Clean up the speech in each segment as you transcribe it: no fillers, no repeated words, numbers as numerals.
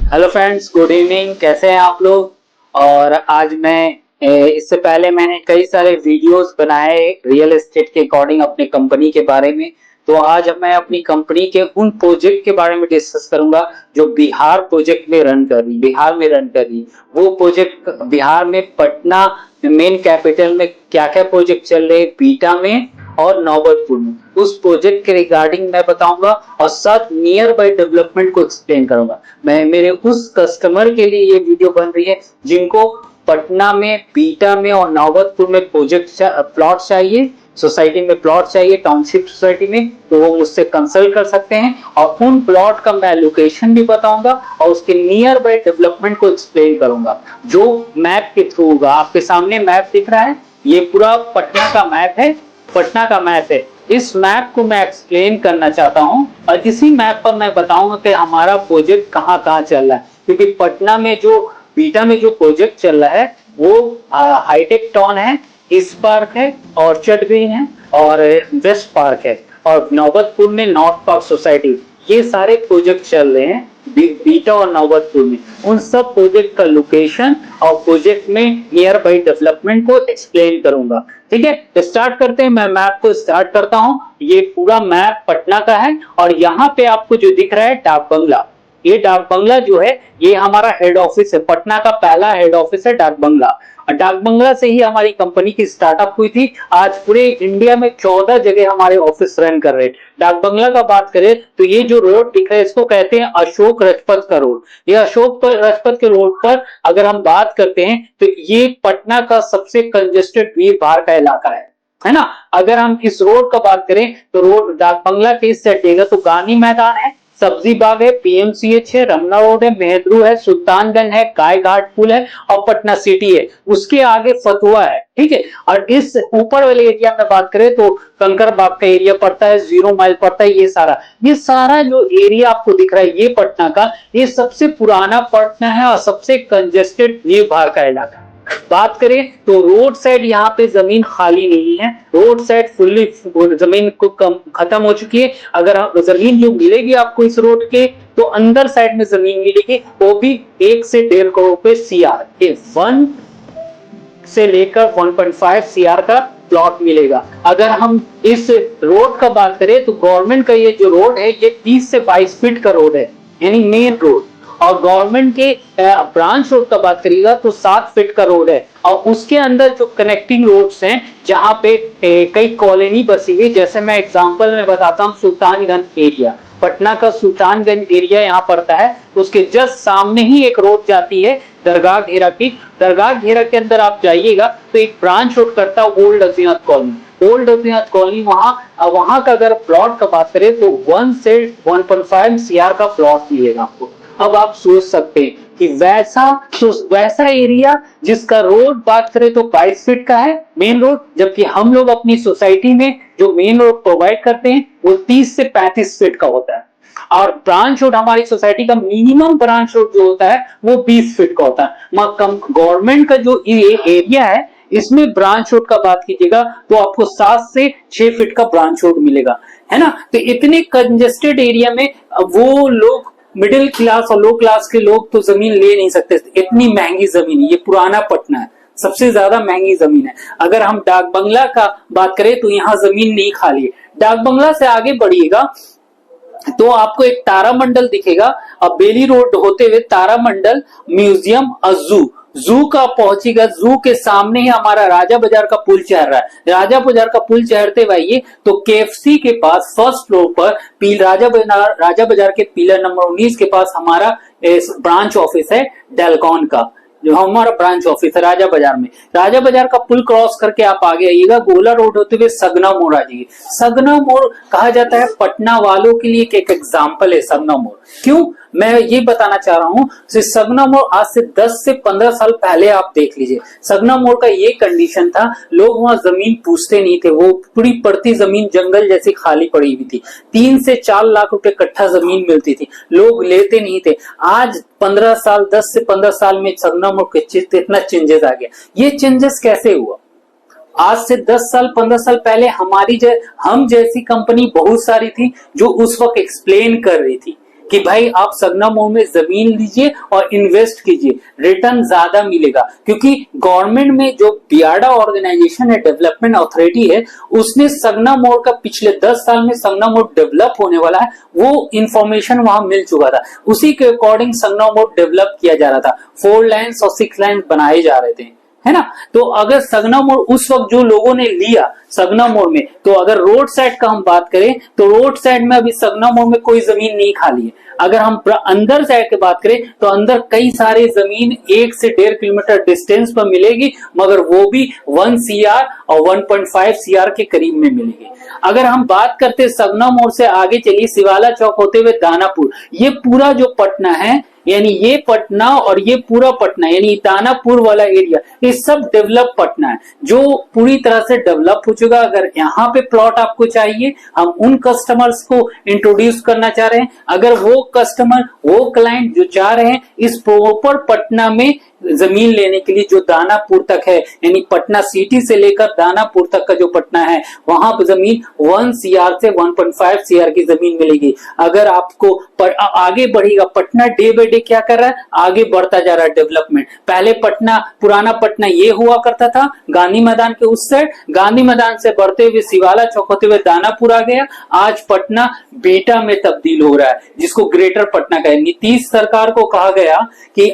Hello friends, good evening. कैसे हैं आप लोग? और आज मैं इससे पहले मैंने कई सारे वीडियोस बनाए रियल एस्टेट के अकॉर्डिंग अपनी कंपनी के बारे में। तो आज मैं अपनी कंपनी के उन प्रोजेक्ट के बारे में डिस्कस करूंगा जो बिहार प्रोजेक्ट में रन कर रही, बिहार में रन कर रही। वो प्रोजेक्ट बिहार में पटना मेन कैपिटल में क्या क्या प्रोजेक्ट चल रहे, बीटा में और नौबतपुर में, उस प्रोजेक्ट के रिगार्डिंग मैं बताऊंगा और साथ नियर बाय डेवलपमेंट को एक्सप्लेन करूंगा। मैं मेरे उस कस्टमर के लिए ये वीडियो बन रही है जिनको पटना में, बीटा में और नौबतपुर में प्रोजेक्ट प्लॉट चाहिए, सोसाइटी में प्लॉट चाहिए, टाउनशिप सोसाइटी में, तो वो मुझसे कंसल्ट कर सकते हैं। और उन प्लॉट का मैं लोकेशन भी बताऊंगा और उसके नियर बाय डेवलपमेंट को एक्सप्लेन करूंगा जो मैप के थ्रू होगा। आपके सामने मैप दिख रहा है, ये पूरा पटना का मैप है, पटना का मैप है। इस मैप को मैं एक्सप्लेन करना चाहता हूं और इसी मैप पर मैं बताऊंगा कि हमारा प्रोजेक्ट कहाँ कहाँ चल रहा है। क्योंकि पटना में जो, बीटा में जो प्रोजेक्ट चल रहा है वो हाईटेक टाउन है, ईस्ट पार्क है, ऑर्चर्ड ग्रीन है और वेस्ट पार्क है। और नौबतपुर में नॉर्थ पार्क सोसाइटी, ये सारे प्रोजेक्ट चल रहे हैं बीटा और नौबतपुर में। उन सब प्रोजेक्ट का लोकेशन और प्रोजेक्ट में नियर बाई डेवलपमेंट को एक्सप्लेन करूंगा। ठीक है, तो स्टार्ट करते हैं। मैं मैप को स्टार्ट करता हूं। ये पूरा मैप पटना का है और यहाँ पे आपको जो दिख रहा है डाक बंगला, ये डाक बंगला जो है ये हमारा हेड ऑफिस है, पटना का पहला हेड ऑफिस है डाक बंगला। डाक बंगला से ही हमारी कंपनी की स्टार्टअप हुई थी। आज पूरे इंडिया में 14 जगह हमारे ऑफिस रन कर रहे हैं। डाक बंगला का बात करें तो ये जो रोड दिख रहा है इसको कहते हैं अशोक रजपथ का रोड। ये अशोक रजपथ के रोड पर अगर हम बात करते हैं तो ये पटना का सबसे कंजेस्टेड भीड़ भाड़ का इलाका है ना। अगर हम इस रोड का बात करें तो रोड डाक बंगला के इस साइड देगा तो गांधी मैदान है, सब्जी बाग है, पीएमसीएच है, रमना रोड है, मेहदरू है, सुल्तानगंज है, काय घाट पुल है और पटना सिटी है। उसके आगे फतुआ है। ठीक है, और इस ऊपर वाले एरिया में बात करें तो कंकर बाग का एरिया पड़ता है, 0 माइल पड़ता है। ये सारा जो एरिया आपको दिख रहा है ये पटना का, ये सबसे पुराना पटना है और सबसे कंजेस्टेड भीड़ भाड़ का इलाका। बात करें तो रोड साइड यहाँ पे जमीन खाली नहीं है, रोड साइड फुल्ली जमीन को खत्म हो चुकी है। अगर जमीन जो मिलेगी आपको इस रोड के तो अंदर साइड में जमीन मिलेगी, वो भी 1 से 1.5 करोड़ रुपए सीआर, 1 से लेकर 1.5 सीआर का प्लॉट मिलेगा। अगर हम इस रोड का बात करें तो गवर्नमेंट का ये जो रोड है ये 30 से 22 फीट का रोड है, यानी मेन रोड। और गवर्नमेंट के ब्रांच रोड का बात करिएगा तो 7 फीट का रोड है। और उसके अंदर जो कनेक्टिंग रोड्स हैं जहां पे कई कॉलोनी बसी हुई, जैसे मैं एग्जांपल में बताता हूँ, सुल्तानगंज एरिया, पटना का सुल्तानगंज एरिया यहाँ पड़ता है। उसके जस्ट सामने ही एक रोड जाती है दरगाह घेरा की। दरगाह घेरा के अंदर आप जाइएगा तो एक ब्रांच रोड करता है ओल्ड अजीमत कॉलोनी। ओल्ड अजीमत कॉलोनी वहां का अगर प्लॉट का बात करें तो 1 से 1.5 सीआर का प्लॉट मिलेगा आपको। अब आप सोच सकते हैं कि वैसा एरिया जिसका रोड बात करें तो 22 फीट का है मेन रोड, जबकि हम लोग अपनी सोसाइटी में जो मेन रोड प्रोवाइड करते हैं वो 30 से 35 फीट का होता है। और ब्रांच रोड हमारी सोसाइटी का मिनिमम ब्रांच रोड जो होता है वो 20 फीट का होता है। गवर्नमेंट का जो एरिया है इसमें ब्रांच रोड का बात कीजिएगा तो आपको 7 से 6 फीट का ब्रांच रोड मिलेगा, है ना। तो इतने कंजेस्टेड एरिया में वो लोग, मिडिल क्लास और लो क्लास के लोग तो जमीन ले नहीं सकते, इतनी महंगी जमीन है। ये पुराना पटना है, सबसे ज्यादा महंगी जमीन है। अगर हम डाक बंगला का बात करें तो यहाँ जमीन नहीं खाली है। डाक बंगला से आगे बढ़िएगा तो आपको एक तारामंडल दिखेगा और बेली रोड होते हुए तारामंडल म्यूजियम और जू का पहुंचेगा। जू के सामने ही हमारा राजा बाजार का पुल चढ़ रहा है। राजा बाजार का पुल चढ़ते हुए तो केएफसी के पास फर्स्ट फ्लोर पर राजा बाजार के पिलर नंबर 19 के पास हमारा ब्रांच ऑफिस है डेलकॉन का, जो हमारा ब्रांच ऑफिस है राजा बाजार में। राजा बाजार का पुल क्रॉस करके आप आगे आइएगा, गोला रोड होते हुए सगना मोड़ आ जाइए। सगना मोड़ कहा जाता है पटना वालों के लिए एक एग्जाम्पल है सगना मोड़। क्यों मैं ये बताना चाह रहा हूँ, सगना मोड़ आज से 10 से 15 साल पहले आप देख लीजिए, सगना मोड़ का ये कंडीशन था, लोग वहां जमीन पूछते नहीं थे, वो पूरी पड़ती जमीन जंगल जैसी खाली पड़ी हुई थी। 3 से 4 लाख रुपए कट्ठा जमीन मिलती थी, लोग लेते नहीं थे। आज 15 साल, 10 से 15 साल में सगना मोड़ के इतना चेंजेस आ गया। ये चेंजेस कैसे हुआ? आज से 10 साल 15 साल पहले हम जैसी कंपनी बहुत सारी थी जो उस वक्त एक्सप्लेन कर रही थी कि भाई आप सगना मोड़ में जमीन लीजिए और इन्वेस्ट कीजिए, रिटर्न ज्यादा मिलेगा। क्योंकि गवर्नमेंट में जो बियाडा ऑर्गेनाइजेशन है, डेवलपमेंट अथॉरिटी है, उसने सगना मोड़ का पिछले 10 साल में सगना मोड़ डेवलप होने वाला है, वो इंफॉर्मेशन वहां मिल चुका था। उसी के अकॉर्डिंग सगना मोड़ डेवलप किया जा रहा था, 4 लाइन्स और 6 लाइन्स बनाए जा रहे थे, है ना। तो अगर सगना मोड़ उस वक्त जो लोगों ने लिया सगना मोड़ में, तो अगर रोड साइड का हम बात करें तो रोड साइड में अभी सगना मोड़ में कोई जमीन नहीं खाली है। अगर हम अंदर साइड की बात करें तो अंदर कई सारे जमीन 1 से 1.5 किलोमीटर डिस्टेंस पर मिलेगी, मगर वो भी 1 CR और 1.5 CR के करीब में मिलेगी। अगर हम बात करते सगना मोड़ से आगे चलिए शिवाला चौक होते हुए दानापुर, ये पूरा जो पटना है, यानी ये पटना और ये पूरा पटना यानी दानापुर वाला एरिया, ये सब डेवलप पटना है जो पूरी तरह से डेवलप हो चुका। अगर यहाँ पे प्लॉट आपको चाहिए, हम उन कस्टमर्स को इंट्रोड्यूस करना चाह रहे हैं। अगर वो कस्टमर, वो क्लाइंट जो चाह रहे हैं इस प्रॉपर पटना में जमीन लेने के लिए, जो दानापुर तक है, यानी पटना सिटी से लेकर दानापुर तक का जो पटना है, वहां पर जमीन 1 CR से 1.5 CR की जमीन मिलेगी। अगर आपको आगे बढ़ेगा, पटना डे बाय डे क्या कर रहा है, आगे बढ़ता जा रहा है डेवलपमेंट। पहले पटना, पुराना पटना ये हुआ करता था गांधी मैदान के उस साइड, गांधी मैदान से बढ़ते हुए शिवाला चौक होते हुए दानापुर आ गया। आज पटना बीटा में तब्दील हो रहा है, जिसको ग्रेटर पटना का है। नीतीश सरकार को कहा गया कि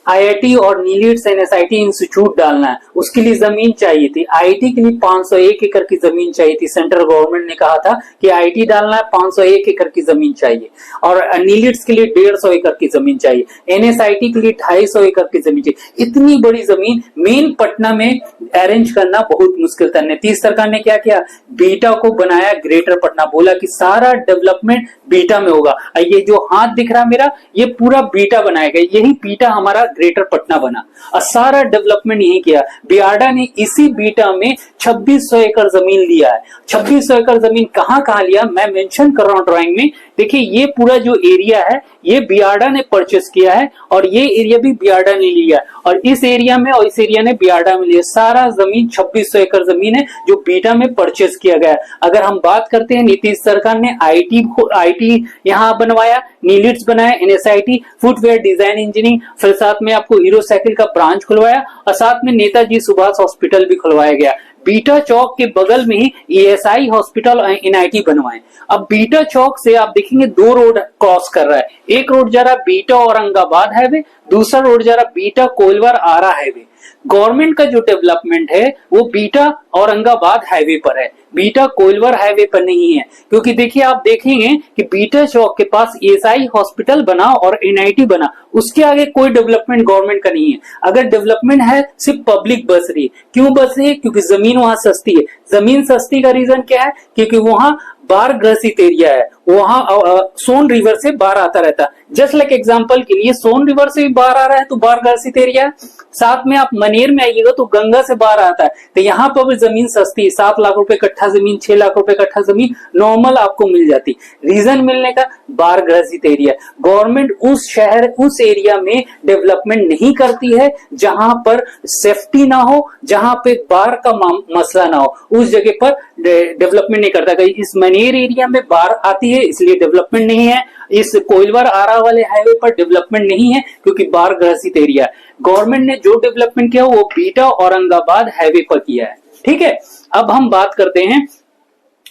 IIT और नीलिट्स NSIT इंस्टीट्यूट डालना है, उसके लिए जमीन चाहिए थी। IIT के लिए 501 एकड़ की जमीन चाहिए थी। सेंट्रल गवर्नमेंट ने कहा था कि IIT डालना है, 501 एकड़ की जमीन चाहिए, और नीलिट्स के लिए 150 एकड़ की जमीन चाहिए, NSIT के लिए 250 एकड़ की जमीन चाहिए। इतनी बड़ी जमीन मेन पटना में अरेंज करना बहुत मुश्किल था। नीतीश सरकार ने क्या किया, बीटा को बनाया ग्रेटर पटना, बोला कि सारा डेवलपमेंट बीटा में होगा। ये जो हाथ दिख रहा मेरा, ये पूरा बीटा बनाएगा, यही बीटा हमारा ग्रेटर पटना बना और सारा डेवलपमेंट यही किया। बियाडा ने इसी बीटा में 2600 एकड़ जमीन लिया है। 2600 एकड़ जमीन कहां लिया, मैं मेंशन कर रहा हूं ड्राइंग में। देखिए ये पूरा जो एरिया है ये बियाडा ने परचेस किया है, और ये एरिया भी बियाडा ने लिया है, और इस एरिया में और इस एरिया ने बियाडा में लिया। सारा जमीन 2600 एकड़ जमीन है जो बीटा में परचेस किया गया। अगर हम बात करते हैं, नीतीश सरकार ने IT यहाँ बनवाया, नीलिट्स बनाया, NSIT फुटवेयर डिजाइन इंजीनियरिंग, फिर साथ में आपको हीरो साइकिल का ब्रांच खुलवाया, और साथ में नेताजी सुभाष हॉस्पिटल भी खुलवाया गया। बीटा चौक के बगल में ही ESI हॉस्पिटल और NIT बनवाए। अब बीटा चौक से आप देखेंगे 2 रोड क्रॉस कर रहा है। एक रोड जा रहा बीटा औरंगाबाद हाईवे, दूसरा रोड जा रहा बीटा कोइलवर आरा हाईवे। गवर्नमेंट का जो डेवलपमेंट है वो बीटा औरंगाबाद हाईवे पर है, बीटा कोइलवर हाईवे पर नहीं है। क्योंकि देखिए आप देखेंगे कि बीटा चौक के पास ESI हॉस्पिटल बना और NIT बना, उसके आगे कोई डेवलपमेंट गवर्नमेंट का नहीं है। अगर डेवलपमेंट है सिर्फ पब्लिक बस रही है। क्यों बस रही है? क्योंकि जमीन वहां सस्ती है। जमीन सस्ती का रीजन क्या है? क्योंकि वहां बाढ़ ग्रसित एरिया है, वहां सोन रिवर से बाढ़ आता रहता है। जस्ट लाइक एग्जांपल के लिए सोन रिवर से भी बाढ़ आ रहा है तो बाढ़ ग्रसित एरिया है। साथ में आप मनेर में आइएगा तो गंगा से बाढ़ आता है, तो यहाँ पर भी जमीन सस्ती है। 7 लाख रुपए कट्ठा जमीन, 6 लाख रुपए कट्ठा जमीन नॉर्मल आपको मिल जाती। रीजन मिलने का, बाढ़ ग्रसित एरिया। गवर्नमेंट उस शहर, उस एरिया में डेवलपमेंट नहीं करती है जहां पर सेफ्टी ना हो, जहां पे बाढ़ का मसला ना हो, उस जगह पर डेवलपमेंट नहीं करता। इस मनेर एरिया में बाढ़ आती है इसलिए डेवलपमेंट नहीं है। इस कोइलवर आरा वाले हाईवे पर डेवलपमेंट नहीं है क्योंकि बाढ़ ग्रसित एरिया है। गवर्नमेंट ने जो डेवलपमेंट किया वो बीटा औरंगाबाद हाईवे पर किया है। ठीक है, अब हम बात करते हैं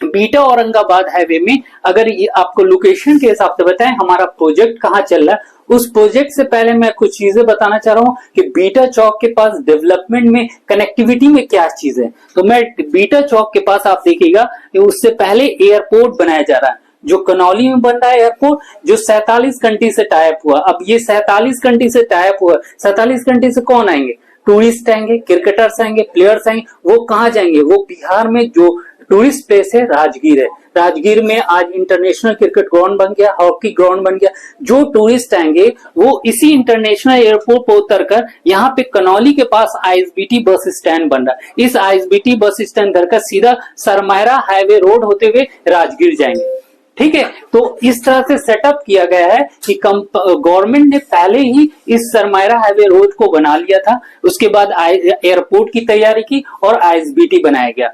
बीटा औरंगाबाद हाईवे में। अगर ये आपको लोकेशन के हिसाब से बताएं हमारा प्रोजेक्ट कहाँ चल रहा है, उस प्रोजेक्ट से पहले मैं कुछ चीजें बताना चाह रहा हूं कि बीटा चौक के पास डेवलपमेंट में कनेक्टिविटी में क्या चीज है। तो मैं बीटा चौक के पास आप देखिएगा कि उससे पहले एयरपोर्ट बनाया जा रहा है, जो कनौली में बन रहा है एयरपोर्ट, जो 47 कंट्री से टाइप हुआ। अब ये 47 कंट्री से टाइप हुआ, 47 कंट्री से कौन आएंगे? टूरिस्ट आएंगे, क्रिकेटर्स आएंगे, प्लेयर्स आएंगे। वो कहाँ जाएंगे? वो बिहार में जो टूरिस्ट प्लेस है राजगीर है। राजगीर में आज इंटरनेशनल क्रिकेट ग्राउंड बन गया, हॉकी ग्राउंड बन गया। जो टूरिस्ट आएंगे वो इसी इंटरनेशनल एयरपोर्ट पर उतरकर यहाँ पे कनौली के पास ISBT बस स्टैंड बन रहा है। इस ISBT बस स्टैंड धरकर सीधा सरमायरा हाईवे रोड होते हुए राजगीर जाएंगे। ठीक है, तो इस तरह से सेटअप किया गया है कि गवर्नमेंट ने पहले ही इस सरमायरा हाईवे रोड को बना लिया था, उसके बाद एयरपोर्ट की तैयारी की और ISBT बनाया गया।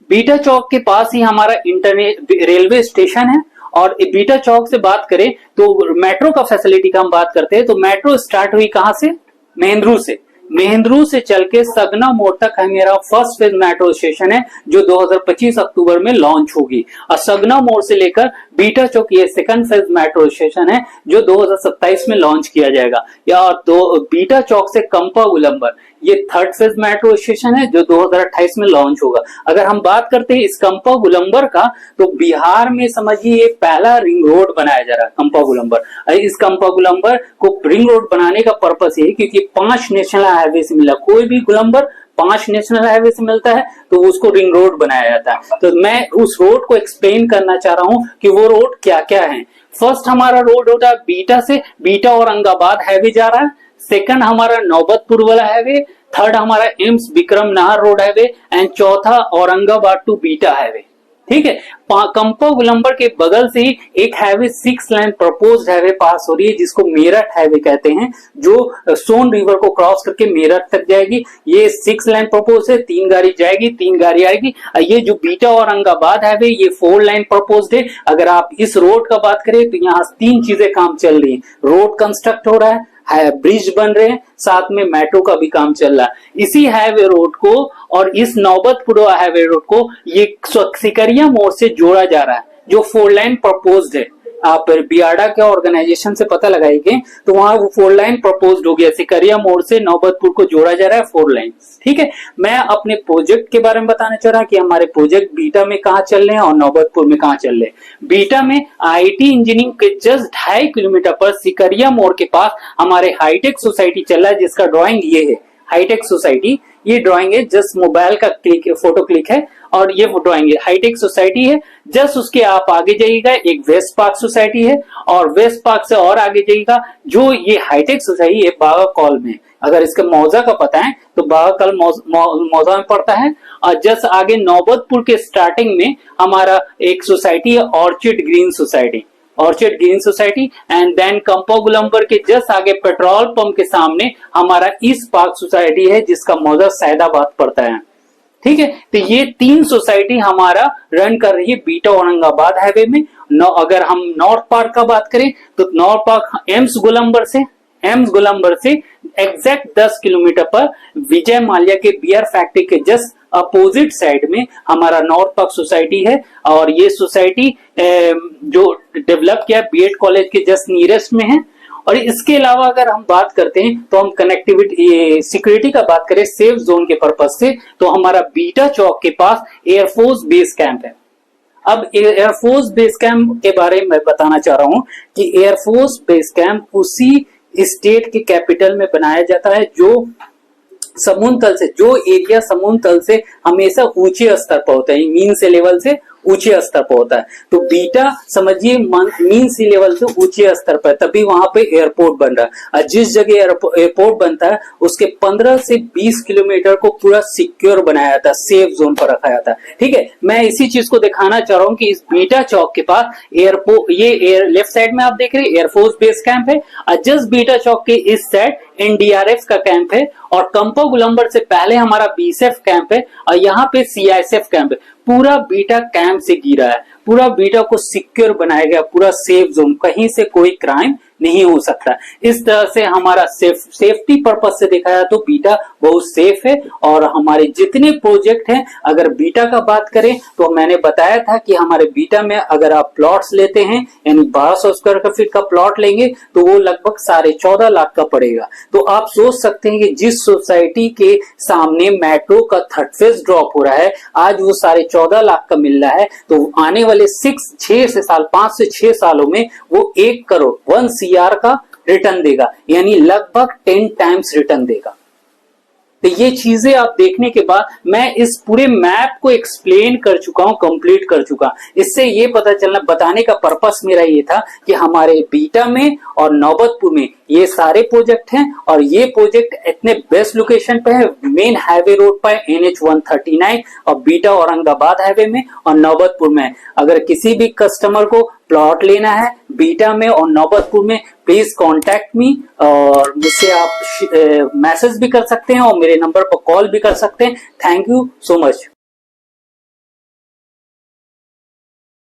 बीटा चौक के पास ही हमारा इंटरनेट रेलवे स्टेशन है और बीटा चौक से बात करें तो मेट्रो का फैसिलिटी का हम बात करते हैं तो मेट्रो स्टार्ट हुई कहां से? महेंद्रू से चल के सगना मोड़ तक मेरा फर्स्ट फेज मेट्रो स्टेशन है जो 2025 अक्टूबर में लॉन्च होगी। और सगना मोड़ से लेकर बीटा चौक ये सेकंड फेज मेट्रो स्टेशन है जो 2027 में लॉन्च किया जाएगा। या बीटा चौक से कंपा गुलंबर ये थर्ड फेज मेट्रो स्टेशन है जो 2028 में लॉन्च होगा। अगर हम बात करते हैं इस कंपा गुलंबर का तो बिहार में समझिए पहला रिंग रोड बनाया जा रहा है कंपा गुलंबर। इस कंपा गुलंबर को रिंग रोड बनाने का पर्पस ये है क्योंकि 5 नेशनल हाईवे से मिला, कोई भी गुलंबर 5 नेशनल हाईवे से मिलता है तो उसको रिंग रोड बनाया जाता है। तो मैं उस रोड को एक्सप्लेन करना चाह रहा हूं कि वो रोड क्या क्या है। फर्स्ट हमारा रोड होता है बीटा से, बीटा औरंगाबाद हाईवे जा रहा है। सेकंड हमारा नौबतपुर वाला हाईवे, थर्ड हमारा AIIMS Vikram Nahar road highway and चौथा औरंगाबाद टू बीटा हाईवे। ठीक है, कंपा गुलंबर के बगल से ही एक हाईवे 6 लाइन प्रपोज्ड हाईवे पास हो रही है जिसको मेरठ हाईवे कहते हैं, जो सोन रिवर को क्रॉस करके मेरठ तक जाएगी। ये 6 लाइन प्रपोज है, 3 गाड़ी जाएगी 3 गाड़ी आएगी। ये जो बीटा औरंगाबाद हाईवे ये 4 लाइन प्रपोज्ड है। अगर आप इस रोड का बात करें तो यहाँ 3 चीजें काम चल रही है, रोड कंस्ट्रक्ट हो रहा है, ब्रिज बन रहे हैं, साथ में मेट्रो का भी काम चल रहा है। इसी हाईवे रोड को और इस नौबतपुर हाईवे रोड को ये सिकरिया मोड़ से जोड़ा जा रहा है जो 4 लाइन प्रपोज्ड है। आप बियाडा के ऑर्गेनाइजेशन से पता लगाएंगे तो वहां वो 4 लाइन प्रपोज्ड हो गया, सिकरिया मोड़ से नौबतपुर को जोड़ा जा रहा है 4 लाइन। ठीक है, मैं अपने प्रोजेक्ट के बारे में बताना चाह रहा कि हमारे प्रोजेक्ट बीटा में कहाँ चल रहे हैं और नौबतपुर में कहाँ चल रहे हैं। बीटा में आईटी इंजीनियरिंग के जस्ट 2.5 किलोमीटर पर सिकरिया मोड़ के पास हमारे हाईटेक सोसाइटी चल रहा है जिसका ड्रॉइंग ये है, हाईटेक सोसाइटी। ये ड्राइंग है, जस्ट मोबाइल का फोटो क्लिक है और ये ड्राइंग है, हाईटेक सोसाइटी है। जस्ट उसके आप आगे जाइएगा एक वेस्ट पार्क सोसाइटी है और वेस्ट पार्क से और आगे जाइएगा जो ये हाईटेक सोसाइटी है बागा कॉल में। अगर इसके मौजा का पता है तो बागा कॉल मौजा में पड़ता है। और जस्ट आगे नौबतपुर के स्टार्टिंग में हमारा एक सोसाइटी है Orchid Green Society, Orchid Green Society. And then कंपा गुलंबर के जस्ट आगे पेट्रोल पंप के सामने हमारा ईस्ट पार्क सोसाइटी है जिसका मौजा सैदाबाद पड़ता है। ठीक है, तो ये 3 सोसाइटी हमारा रन कर रही है बीटा औरंगाबाद हाईवे में। अगर हम नॉर्थ पार्क का बात करें तो नॉर्थ पार्क एम्स गुलंबर से एग्जैक्ट 10 किलोमीटर पर विजय माल्या के बियर फैक्ट्री के जस्ट अपोजिट साइड में हमारा नॉर्थ पार्क सोसाइटी है। और ये सोसाइटी जो डेवलप किया बीएड कॉलेज के जस्ट नियरेस्ट में है। और इसके अलावा अगर हम बात करते हैं तो हम कनेक्टिविटी सिक्योरिटी का बात करें सेफ जोन के पर्पज से तो हमारा बीटा चौक के पास एयरफोर्स बेस कैंप है। अब एयरफोर्स बेस कैंप के बारे में बताना चाह रहा हूं कि एयरफोर्स बेस कैंप उसी स्टेट के कैपिटल में बनाया जाता है जो समुद्र तल से, जो एरिया समुद्र तल से हमेशा ऊंचे स्तर पर होता है, मीन से लेवल से ऊंचे स्तर पर होता है। तो बीटा समझिए मीन सी लेवल से ऊंचे स्तर पर, तभी वहां पे एयरपोर्ट बन रहा है। और जिस जगह एयरपोर्ट बनता है उसके 15 से 20 किलोमीटर को पूरा सिक्योर बनाया जाता है, सेफ जोन पर रखा जाता है। ठीक है, मैं इसी चीज को दिखाना चाह रहा हूँ कि इस बीटा चौक के पास एयरपोर्ट, ये लेफ्ट साइड में आप देख रहे हैं एयरफोर्स बेस कैंप है और जस्ट बीटा चौक के इस साइड एनडीआरएफ का कैंप है और कंपा गुलंबर से पहले हमारा बीएसएफ कैंप है और यहाँ पे सीआईएसएफ कैंप है। पूरा बीटा कैंप से घिरा है, पूरा बीटा को सिक्योर बनाया गया, पूरा सेफ जोन, कहीं से कोई क्राइम नहीं हो सकता। इस तरह से हमारा सेफ्टी पर्पज से देखा जाए तो बीटा बहुत सेफ है। और हमारे जितने प्रोजेक्ट हैं, अगर बीटा का बात करें तो मैंने बताया था कि हमारे बीटा में अगर आप प्लॉट्स लेते हैं यानी 1200 स्क्वायर फीट का प्लॉट लेंगे तो वो लगभग 14.5 लाख का पड़ेगा। तो आप सोच सकते हैं कि जिस सोसाइटी के सामने मेट्रो का 3rd फेज ड्रॉप हो रहा है आज वो 14.5 लाख का मिल रहा है, तो आने वाले 5 से 6 सालों में वो 1 करोड़ 1 CR का रिटर्न देगा, यानी लगभग 10 टाइम्स रिटर्न देगा। तो ये चीजें आप देखने के बाद मैं इस पूरे मैप को एक्सप्लेन कर चुका हूं, कंप्लीट कर चुका। इससे ये पता चलना, बताने का पर्पस मेरा ये था कि हमारे बीटा में और नौबतपुर में ये सारे प्रोजेक्ट हैं और ये प्रोजेक्ट इतने बेस्ट लोकेशन पे है, मेन हाईवे रोड पर NH 139 और बीटा औरंगाबाद हाईवे में और नौबतपुर में। अगर किसी भी कस्टमर को प्लॉट लेना है बीटा में और नौबतपुर में, प्लीज कॉन्टैक्ट मी और मुझसे आप मैसेज भी कर सकते हैं और मेरे नंबर पर कॉल भी कर सकते हैं। Thank you so much.